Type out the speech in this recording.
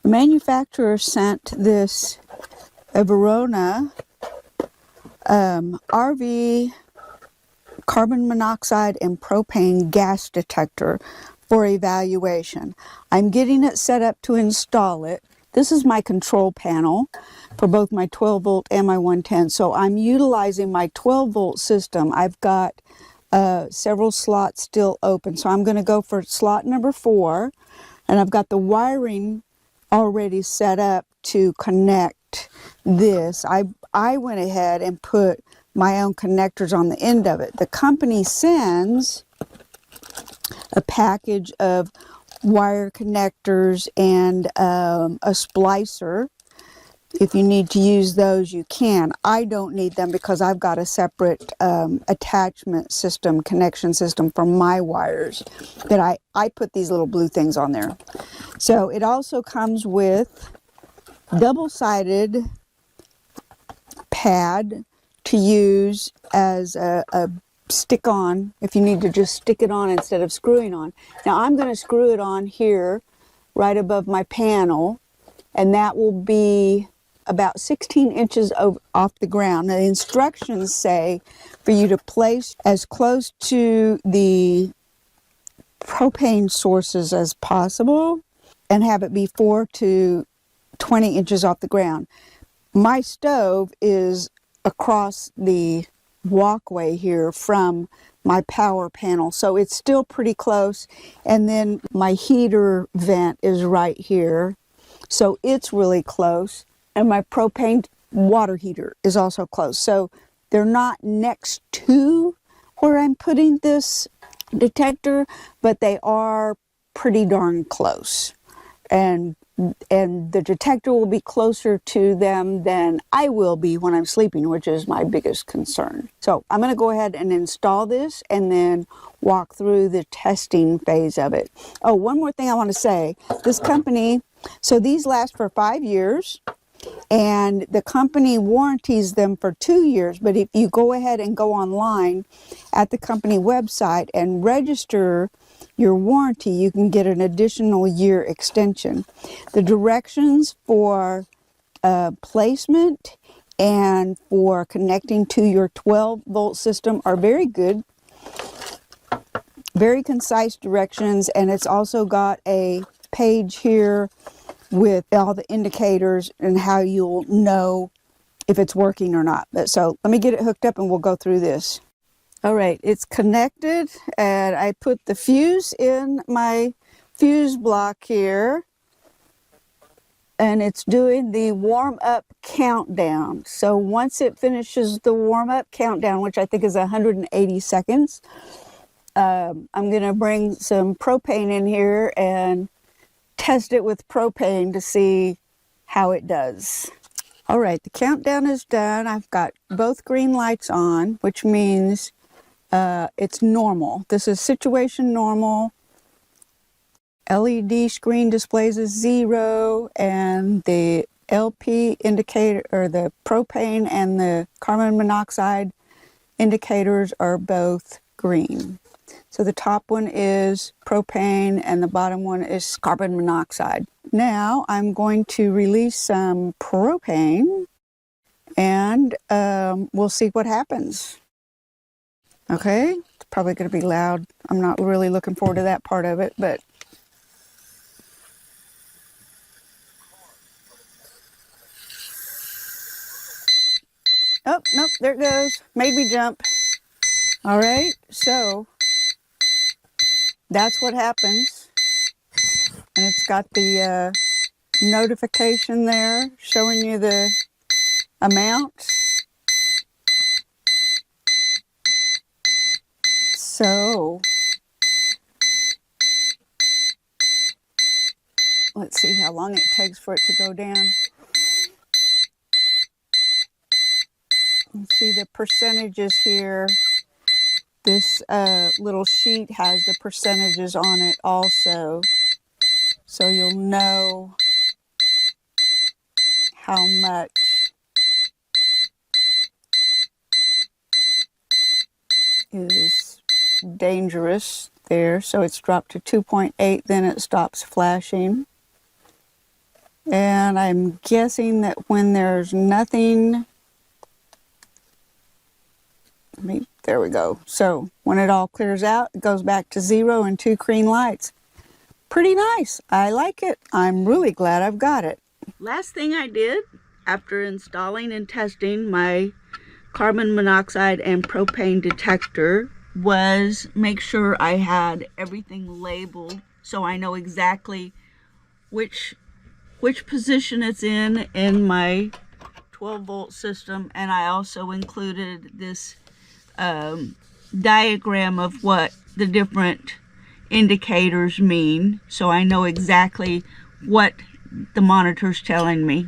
The manufacturer sent this Verona RV carbon monoxide and propane gas detector for evaluation. I'm getting it set up to install it. This is my control panel for both my 12 volt and my 110. So I'm utilizing my 12 volt system. I've got several slots still open. So I'm going to go for slot number 4, and I've got the wiring already set up to connect this. I went ahead and put my own connectors on the end of it. The company sends a package of wire connectors and a splicer. If you need to use those, you can. I don't need them because I've got a separate attachment system, connection system for my wires that I put these little blue things on there. So it also comes with double-sided pad to use as a stick-on if you need to just stick it on instead of screwing on. Now I'm going to screw it on here right above my panel, and that will be about 16 inches off the ground. Now, the instructions say for you to place as close to the propane sources as possible and have it be 4 to 20 inches off the ground. My stove is across the walkway here from my power panel, so it's still pretty close, and then my heater vent is right here, so it's really close, and my propane water heater is also close. So they're not next to where I'm putting this detector, but they are pretty darn close, and the detector will be closer to them than I will be when I'm sleeping, which is my biggest concern. So I'm going to go ahead and install this and then walk through the testing phase of it. Oh, one more thing I want to say. This company, so these last for 5 years, and the company warranties them for 2 years, but if you go ahead and go online at the company website and register your warranty, you can get an additional year extension. The directions for placement and for connecting to your 12 volt system are very good, very concise directions, and it's also got a page here with all the indicators and how you'll know if it's working or not. So let me get it hooked up and we'll go through this. All right, it's connected, and I put the fuse in my fuse block here, and it's doing the warm-up countdown. So once it finishes the warm-up countdown, which I think is 180 seconds, I'm going to bring some propane in here and test it with propane to see how it does. All right, the countdown is done. I've got both green lights on, which means it's normal. This is situation normal. LED screen displays as 0, and the LP indicator, or the propane and the carbon monoxide indicators, are both green. So the top one is propane and the bottom one is carbon monoxide. Now I'm going to release some propane, and we'll see what happens. Okay, it's probably going to be loud. I'm not really looking forward to that part of it, but oh, nope, there it goes. Made me jump. All right, so that's what happens. And it's got the notification there showing you the amount. So let's see how long it takes for it to go down. You see the percentages here. This little sheet has the percentages on it also, so you'll know how much is dangerous there. So it's dropped to 2.8, then it stops flashing. And I'm guessing that when there's nothing, there we go. So when it all clears out, it goes back to 0 and 2 green lights. Pretty nice. I like it. I'm really glad I've got it. Last thing I did after installing and testing my carbon monoxide and propane detector was make sure I had everything labeled so I know exactly which position it's in my 12-volt system, and I also included this diagram of what the different indicators mean so I know exactly what the monitor's telling me.